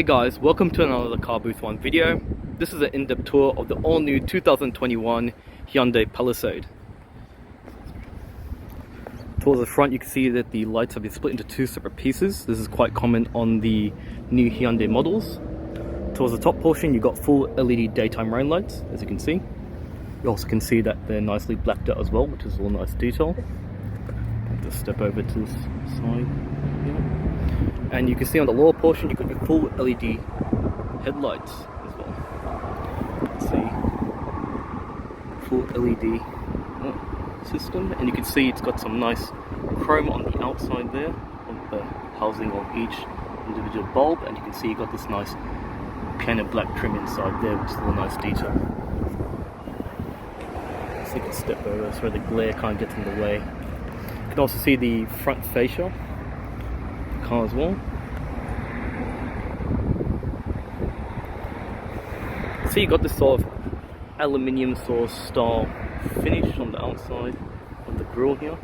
Hey guys, welcome to another Car Booth 1 video. This is an in-depth tour of the all-new 2021 Hyundai Palisade. Towards the front you can see that the lights have been split into two separate pieces. This is quite common on the new Hyundai models. Towards the top portion you've got full LED daytime rain lights, as you can see. You also can see that they're nicely blacked out as well, which is a nice detail. I'll just step over to this side here. And you can see on the lower portion you've got your full LED headlights as well. Let's see, full LED system, and you can see it's got some nice chrome on the outside there of the housing of each individual bulb, and you can see you've got this nice piano black trim inside there, which is a nice detail. So you can step over so the glare kind of gets in the way. You can also see the front fascia car as well. So you got this sort of aluminium sort of style finish on the outside of the grille here.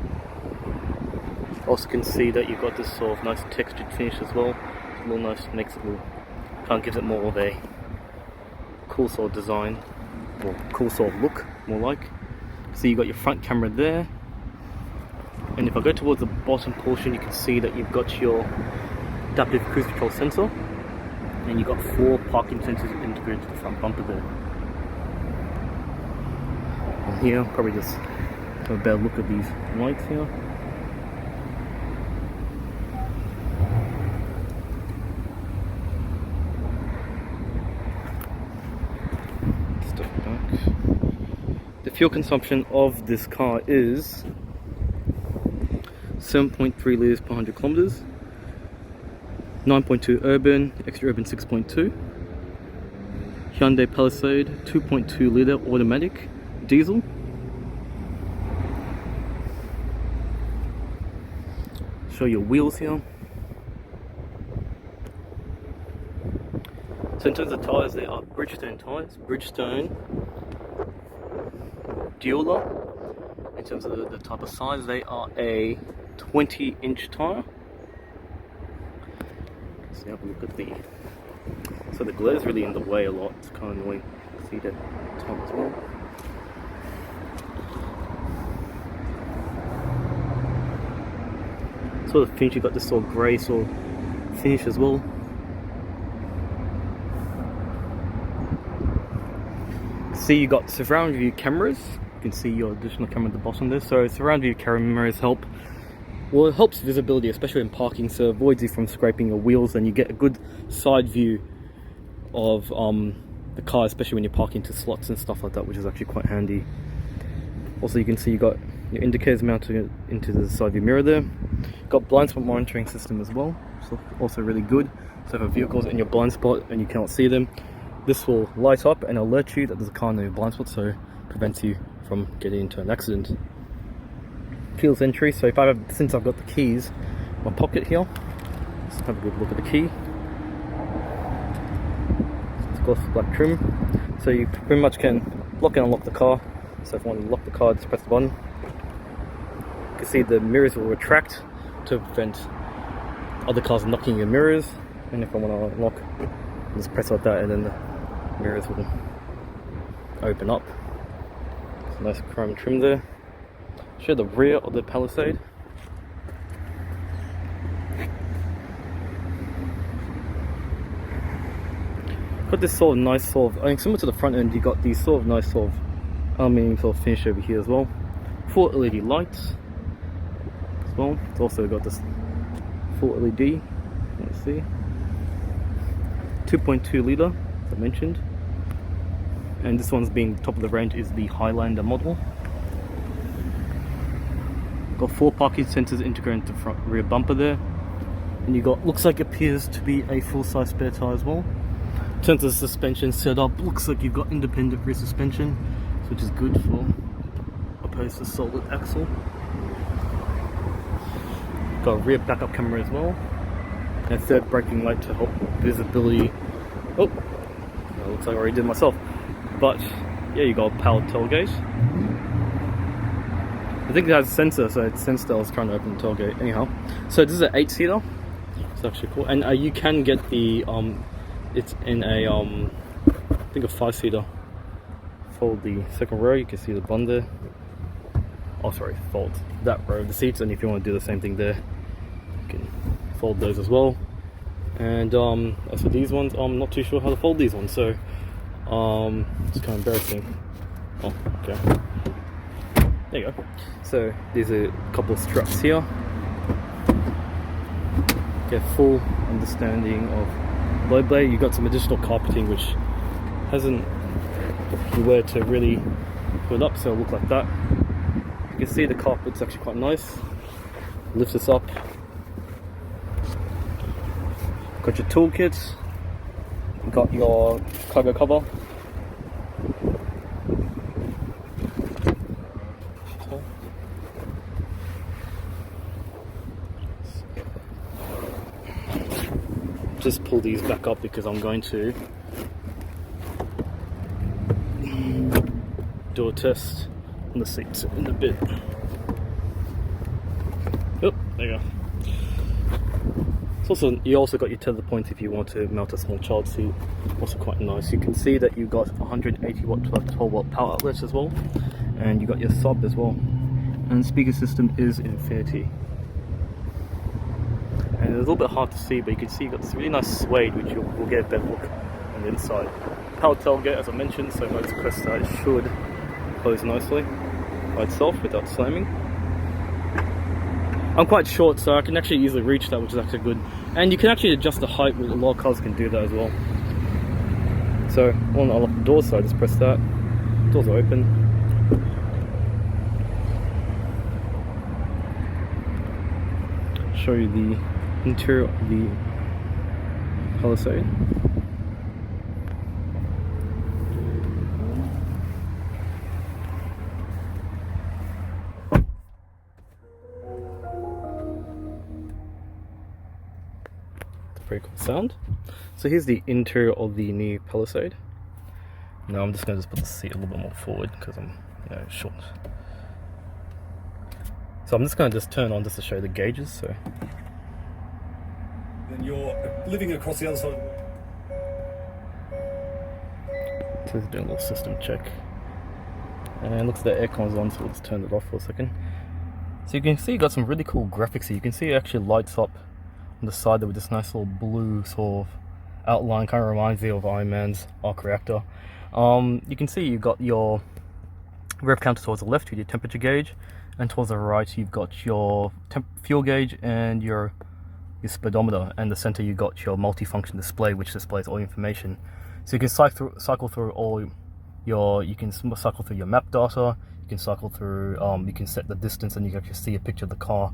Also can see that you've got this sort of nice textured finish as well. It's a little nice, makes it a little, kind of gives it more of a cool sort of design, or cool sort of look, more like. So you got your front camera there. And if I go towards the bottom portion, you can see that you've got your adaptive cruise control sensor, and you've got 4 parking sensors integrated to the front bumper there. And here, probably just have a better look at these lights here. Step back. The fuel consumption of this car is 7.3 litres per 100 kilometers, 9.2 urban, extra urban 6.2. Hyundai Palisade 2.2 litre automatic diesel. Show your wheels here. So in terms of tyres, they are Bridgestone tyres, Bridgestone Dueler. In terms of the type of size, they are a 20-inch tyre. So have a look at the. So the glare is really in the way a lot. It's kind of annoying to see the top as well. So the finish, you got this sort of grey sort of finish as well. See, you got surround view cameras. You can see your additional camera at the bottom there. So surround view cameras help. Well, it helps visibility, especially in parking, so it avoids you from scraping your wheels, and you get a good side view of the car, especially when you're parking to slots and stuff like that, which is actually quite handy. Also, you can see you got your indicators mounted into the side view mirror there. Got blind spot monitoring system as well, so also really good. So if a vehicle's in your blind spot and you cannot see them, this will light up and alert you that there's a car in your blind spot, so it prevents you from getting into an accident. Keyless entry, so if since I've got the keys in my pocket here, let's have a good look at the key. It's gloss black trim, so you pretty much can lock and unlock the car. So if I want to lock the car, just press the button. You can see the mirrors will retract to prevent other cars knocking your mirrors, and if I want to unlock, just press like that and then the mirrors will open up. It's a nice chrome trim there. Show the rear of the Palisade. Got this sort of nice sort of, I think similar to the front end, you got these sort of nice sort of aluminium sort of finish over here as well. 4 LED lights as well. It's also got this full LED. Let's see. 2.2 litre, as I mentioned. And this one's being top of the range is the Highlander model. Got 4 parking sensors integrated into the front rear bumper there, and you got, looks like appears to be a full-size spare tire as well. In terms of the suspension setup, looks like you've got independent rear suspension, which is good for opposed to solid axle. Got a rear backup camera as well, and third braking light to help visibility. Oh, that looks like I already did myself, but yeah, you got a powered tailgate. I think it has a sensor, so it sensed that I was trying to open the tailgate. Anyhow, so this is an 8-seater. It's actually cool, and you can get the it's in a I think a 5-seater. Fold the second row, you can see the bund there. Oh sorry, fold that row of the seats, and if you want to do the same thing there, you can fold those as well. And as for these ones, I'm not too sure how to fold these ones, so it's kind of embarrassing. Oh, okay. There you go. So there's a couple of straps here. Get full understanding of load blade. You got some additional carpeting which hasn't, if you were to really put it up, so it'll look like that. You can see the carpet's actually quite nice. Lift this up. Got your toolkit. Got your cargo cover. Just pull these back up because I'm going to do a test on the seats in a bit. Oh, there you go. It's also, you also got your tether points if you want to mount a small child seat. Also quite nice. You can see that you've got 180 watt 12 watt power outlets as well, and you got your sub as well. And speaker system is Infinity. And it's a little bit hard to see, but you can see you got this really nice suede, which will get a better look on the inside. Power tailgate, as I mentioned, so once you press that, it should close nicely by itself without slamming. I'm quite short, so I can actually easily reach that, which is actually good. And you can actually adjust the height, with a lot of cars can do that as well. So, I'll lock the doors, so I just press that. Doors are open. Show you the interior of the Palisade. Very cool sound. So here's the interior of the new Palisade. Now I'm just going to put the seat a little bit more forward because I'm short. So I'm just going to turn on just to show the gauges. So then you're living across the other side. So let's do a little system check. And it looks like the aircon's on, so we'll just turn it off for a second. So you can see you got some really cool graphics here. You can see it actually lights up on the side there with this nice little blue sort of outline, kind of reminds me of Iron Man's arc reactor. You can see you've got your rev counter towards the left with your temperature gauge, and towards the right you've got your fuel gauge and your speedometer, and the center you've got your multi-function display which displays all information. So you can cycle through all your, you can cycle through your map data, you can cycle through, you can set the distance, and you can actually see a picture of the car.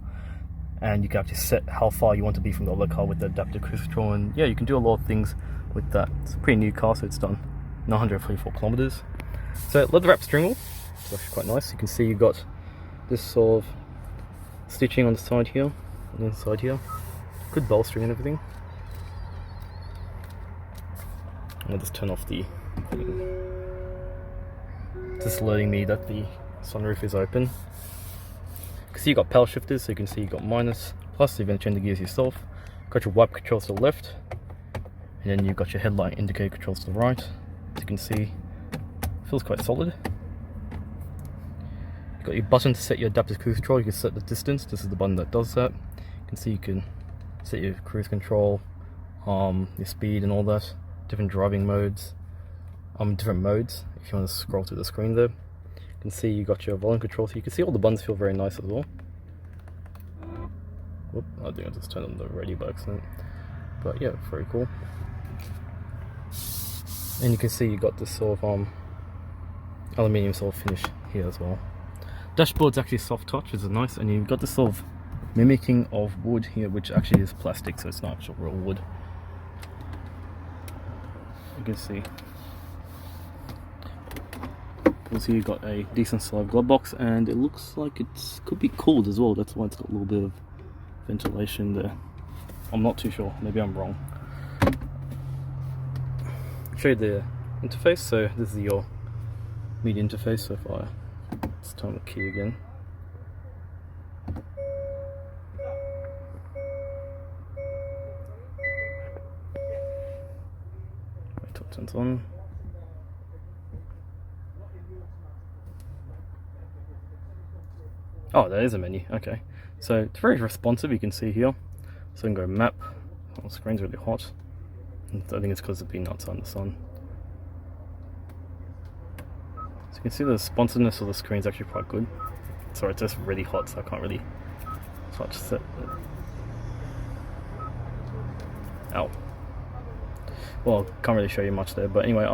And you can actually set how far you want to be from the other car with the adaptive cruise control, and yeah, you can do a lot of things with that. It's a pretty new car, so it's done 944 kilometers. So leather wrap steering wheel, it's actually quite nice. You can see you've got this sort of stitching on the side here, and inside here. Good bolstering and everything. I'll just turn off the just alerting me that the sunroof is open. You can see you got power shifters, so you can see you got minus, plus, you're going to change the gears yourself. Got your wiper controls to the left, and then you've got your headlight indicator controls to the right. As you can see, it feels quite solid. You've got your button to set your adaptive cruise control. You can set the distance. This is the button that does that. You can see you can set your cruise control, your speed and all that. Different driving modes, different modes. If you want to scroll through the screen there. You can see you got your volume control, so you can see all the buttons feel very nice as well. Whoop, I think I just turned on the radio by accident. But yeah, very cool. And you can see you got this sort of aluminium sort of finish here as well. Dashboard's actually soft touch, which is nice, and you've got this sort of mimicking of wood here, which actually is plastic, so it's not actual real wood. You can see. Also, you've got a decent sized glove box, and it looks like it could be cooled as well. That's why it's got a little bit of ventilation there. I'm not too sure, maybe I'm wrong. I'll show you the interface. So this is your media interface. So if I just turn the key again, Turns on. Oh, there is a menu. Okay, so it's very responsive. You can see here. So we can go map. Oh, the screen's really hot. I think it's because it's been outside in the sun. So you can see the responsiveness of the screen is actually quite good. Sorry, it's just really hot, so I can't really touch it. Ow. Well, can't really show you much there, but anyway,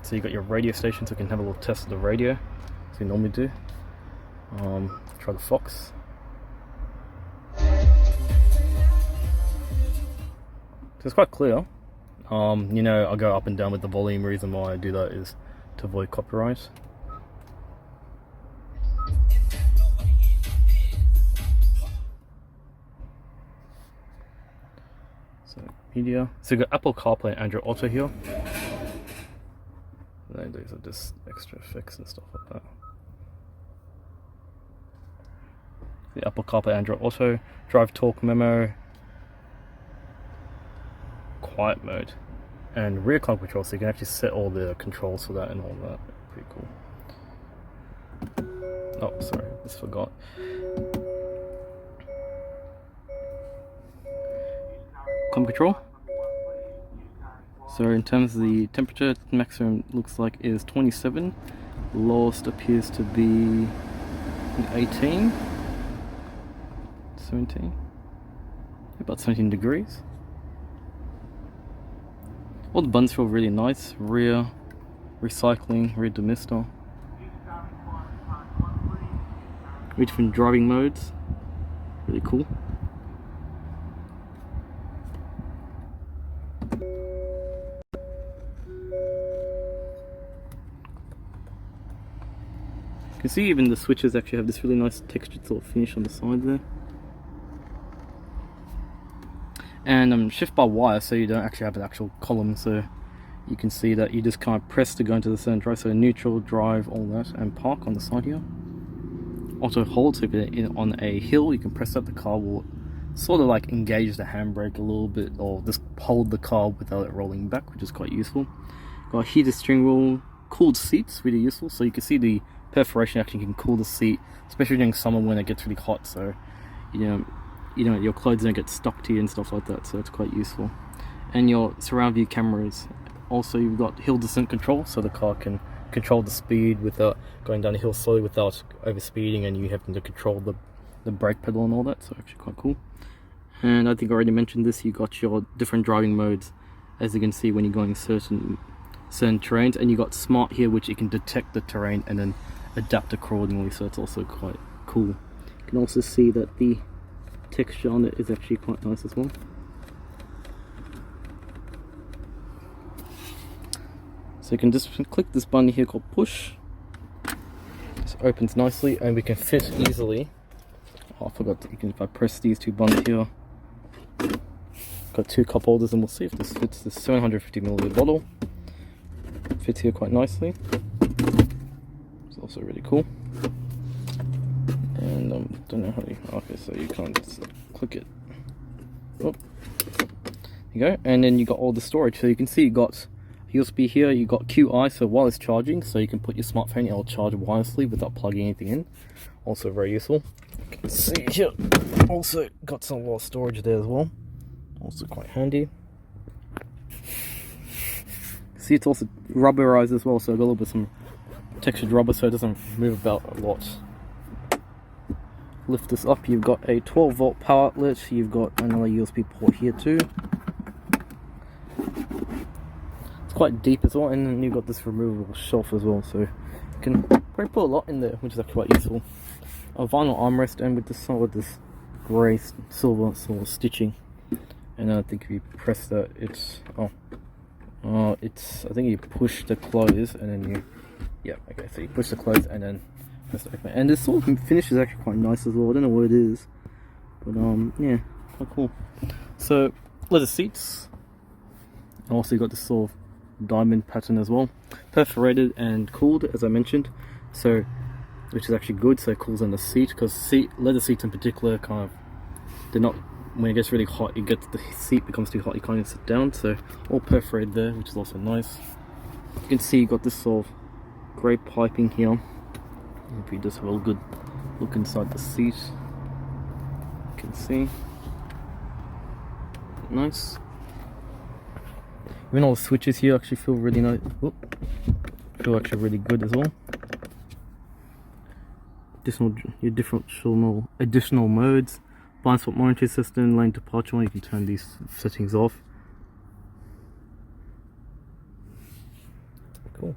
so you got your radio station, so you can have a little test of the radio, as you normally do. Try the Fox. So it's quite clear. You know, I'll go up and down with the volume. Reason why I do that is to avoid copyright. So media. So you got Apple CarPlay and Android Auto here. And these are just extra effects and stuff like that. The Apple CarPlay, Android Auto, Drive Talk Memo, Quiet Mode, and rear climate control, so you can actually set all the controls for that and all that. Pretty cool. Oh, sorry, just forgot. Climate control. So in terms of the temperature, maximum looks like is 27. Lowest appears to be 18. 17, about 17 degrees. All the buttons feel really nice. Rear recycling, rear demister. Different driving modes. Really cool. You can see even the switches actually have this really nice textured sort of finish on the side there. And shift by wire, so you don't actually have an actual column, so you can see that you just kind of press to go into the certain drive, so neutral, drive, all that, and park on the side here. Auto hold, so if you're on a hill, you can press up, the car will sort of like engage the handbrake a little bit, or just hold the car without it rolling back, which is quite useful. Got a heated steering wheel, cooled seats, really useful, so you can see the perforation actually can cool the seat, especially during summer when it gets really hot, so your clothes don't get stuck to you and stuff like that, so it's quite useful. And your surround view cameras. Also, you've got hill descent control, so the car can control the speed without going down the hill slowly without overspeeding, and you having to control the brake pedal and all that, so actually quite cool. And I think I already mentioned this, you got your different driving modes, as you can see when you're going certain terrains, and you got smart here, which you can detect the terrain and then adapt accordingly, so it's also quite cool. You can also see that the texture on it is actually quite nice as well. So you can just click this button here called push. This opens nicely, and we can fit easily. Oh, I forgot that you can, if I press these two buttons here, got two cup holders, and we'll see if this fits this 750ml bottle. Fits here quite nicely. It's also really cool. And don't know how you, okay, so you can't just click it. Oh, there you go. And then you got all the storage, so you can see you got USB here, you got QI, so wireless charging, so you can put your smartphone and it'll charge wirelessly without plugging anything in. Also very useful. You can see here, also got some more storage there as well. Also quite handy. See, it's also rubberized as well, so I've got a little bit some textured rubber so it doesn't move about a lot. Lift this up, you've got a 12 volt power outlet, you've got another USB port here too. It's quite deep as well, and then you've got this removable shelf as well, so you can probably put a lot in there, which is actually quite useful. A vinyl armrest, and with this grey silver sort of stitching. And I think if you press that, it's I think you push the close and then you, yeah, okay, so you push the close and then press the open. And this sort of finish is actually quite nice as well. I don't know what it is, but yeah, quite cool. So leather seats. Also you got this sort of diamond pattern as well, perforated and cooled, as I mentioned, so which is actually good, so it cools on the seat, because leather seats in particular they're not when it gets really hot, the seat becomes too hot, you can't even sit down. So all perforated there, which is also nice. You can see you got this sort of grey piping here. If you just have a good look inside the seat, you can see. Nice. Even all the switches here actually feel really nice. Oop. Feel actually really good as well. Additional modes, blind spot monitoring system, lane departure. You can turn these settings off. Cool.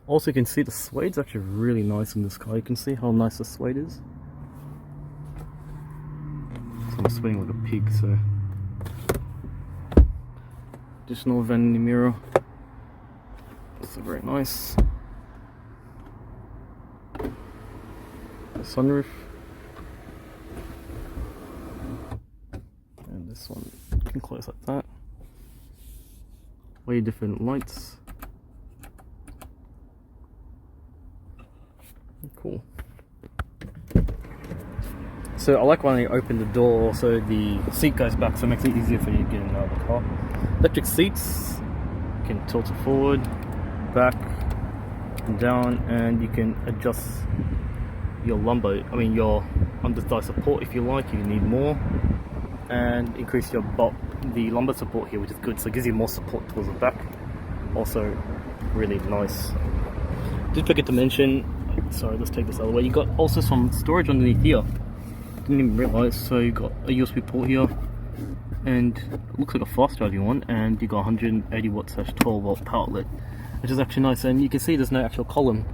Also, you can see the suede's actually really nice in this car. You can see how nice the suede is. So I'm sweating like a pig, so. Additional vanity mirror. Also very nice. The sunroof. And this one you can close like that. Way different lights. Cool. So I like when you open the door, so the seat goes back, so it makes it easier for you to get in and out of the car. Electric seats, you can tilt it forward, back, and down, and you can adjust your lumbar, your under-thigh support if you like, if you need more, and increase the lumbar support here, which is good, so it gives you more support towards the back. Also really nice. Did forget to mention, sorry, let's take this out of the way, you got also some storage underneath here. Didn't even realize. So you got a USB port here, and it looks like a fast charging one, and you got 180 watt / 12 volt power outlet, which is actually nice. And you can see there's no actual column,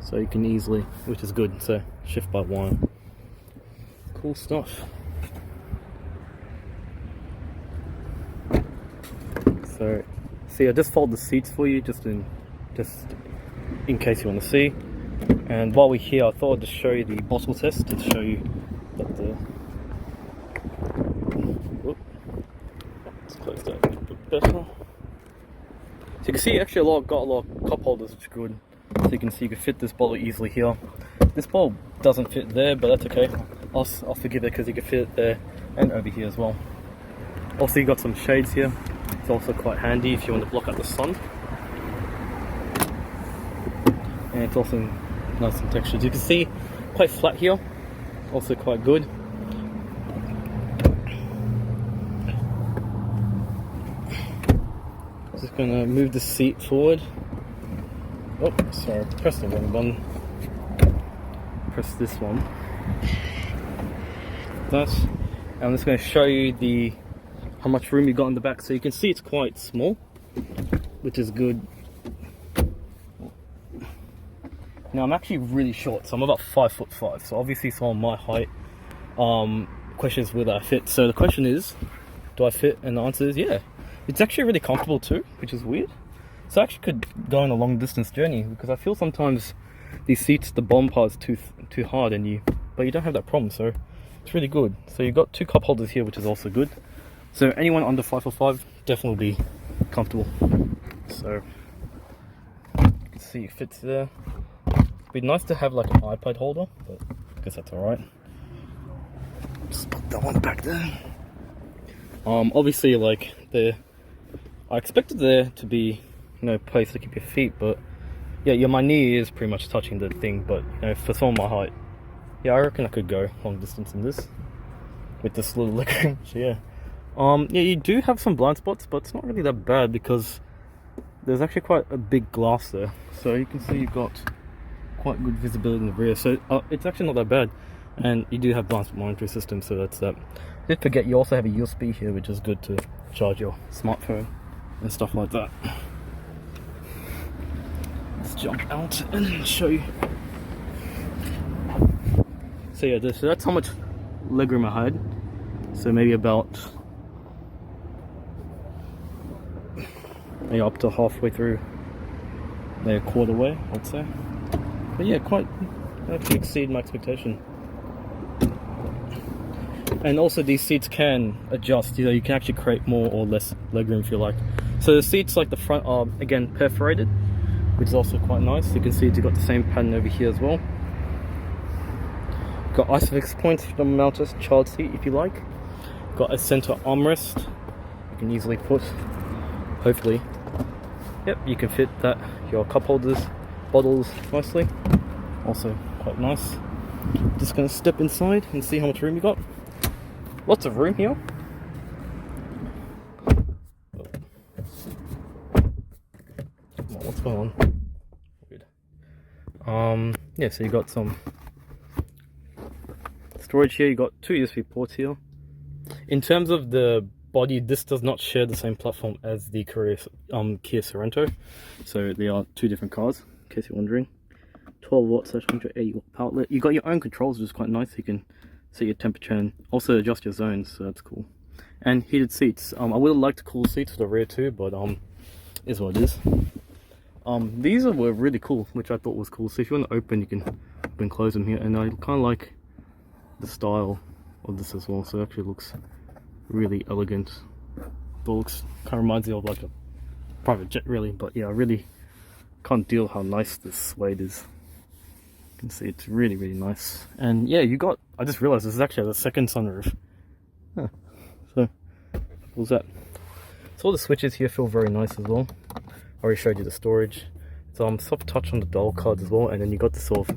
so you can easily, which is good, so shift by wire. Cool stuff. So see, I just fold the seats for you just in case you want to see. And while we're here, I thought I'd just show you the bottle test to show you that let's close that a bit better. So you can see actually got a lot of cup holders, which is good. So you can see you can fit this bottle easily here. This bottle doesn't fit there, but that's okay. I'll forgive it because you can fit it there and over here as well. Also, you got some shades here. It's also quite handy if you want to block out the sun. And it's also nice and textured. You can see quite flat here, also quite good. Just gonna move the seat forward. Oh, sorry, press the wrong button. Press this one. That. And I'm just gonna show you how much room you got in the back. So you can see it's quite small, which is good. Now I'm actually really short, so I'm about 5'5", so obviously someone my height. Question is whether I fit. So the question is, do I fit? And the answer is yeah. It's actually really comfortable too, which is weird. So I actually could go on a long distance journey, because I feel sometimes these seats, the bottom part is too hard, but you don't have that problem, so it's really good. So you've got 2 cup holders here, which is also good. So anyone under 5'5" definitely be comfortable. So you can see it fits there. It'd be nice to have like an iPad holder, but I guess that's alright. Just put that one back there. Obviously, like I expected there to be place to keep your feet, but yeah, my knee is pretty much touching the thing. But for someone my height, yeah, I reckon I could go long distance in this with this little legroom. So yeah, yeah, you do have some blind spots, but it's not really that bad because there's actually quite a big glass there, so you can see you've got quite good visibility in the rear, so it's actually not that bad. And you do have blind spot monitoring system, so that's that. Did forget you also have a USB here, which is good to charge your smartphone and stuff like that. Let's jump out and show you. So yeah, so that's how much legroom I had. So maybe about up to halfway through, maybe a quarter way, I'd say. But yeah, actually exceed my expectation. And also these seats can adjust, you can actually create more or less legroom if you like. So the seats like the front are again perforated, which is also quite nice. You can see you've got the same pattern over here as well. Got isofix points for the mounted child seat if you like. Got a center armrest you can easily put, hopefully. Yep, you can fit that, your cup holders, bottles nicely. Also quite nice. Just gonna step inside and see how much room you got. Lots of room here. What's going on? Weird. Yeah, so you got some storage here. You got 2 USB ports here. In terms of the body, this does not share the same platform as the Kia Sorento, so they are 2 different cars, in case you're wondering. 12 watts / 180 watt power outlet. You got your own controls, which is quite nice. You can set your temperature and also adjust your zones, so that's cool. And heated seats. I would have liked cool seats for the rear too, but is what it is. These were really cool, which I thought was cool. So if you want to open, you can open and close them here, and I kind of like the style of this as well. So it actually looks really elegant. It looks kind of reminds me of like a private jet, really. But yeah, I really can't deal how nice this suede is. You can see it's really, really nice. And yeah, I just realized this is actually the second sunroof. Huh. So what's that? So all the switches here feel very nice as well. I already showed you the storage. So soft touch on the dial cards as well, and then you got the sort of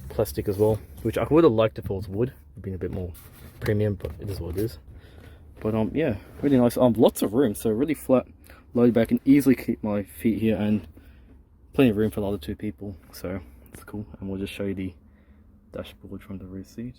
plastic as well, which I would have liked if it was wood. It would have been a bit more premium, but it is what it is. But yeah, really nice. Lots of room, so really flat low back, and easily keep my feet here, and plenty of room for the other 2 people. So it's cool. And we'll just show you the dashboard from the rear seat.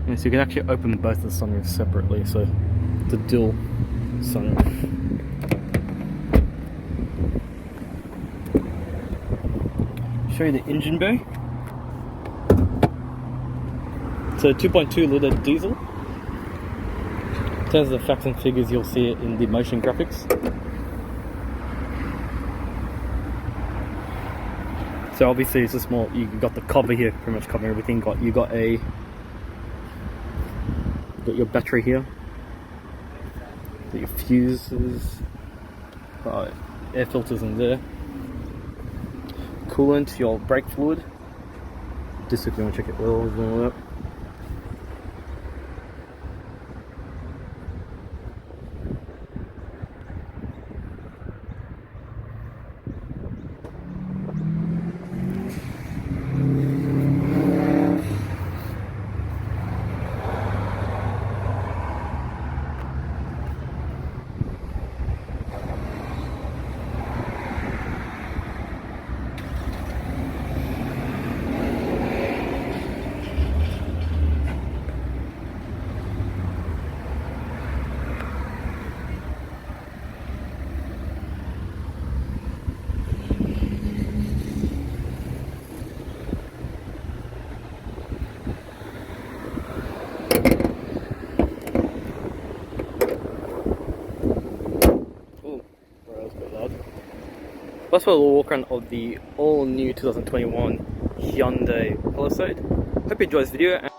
Yeah, so you can actually open both the sunroofs separately, so the dual sunroof. Show you the engine bay. It's a 2.2 litre diesel. In terms of the facts and figures, you'll see it in the motion graphics. So obviously it's just more, you got the cover here, pretty much covering everything. You got your battery here, got your fuses, air filters in there, coolant, your brake fluid, just if you want to check your oils and all that. That's a little walk around of the all new 2021 Hyundai Palisade. Hope you enjoyed this video.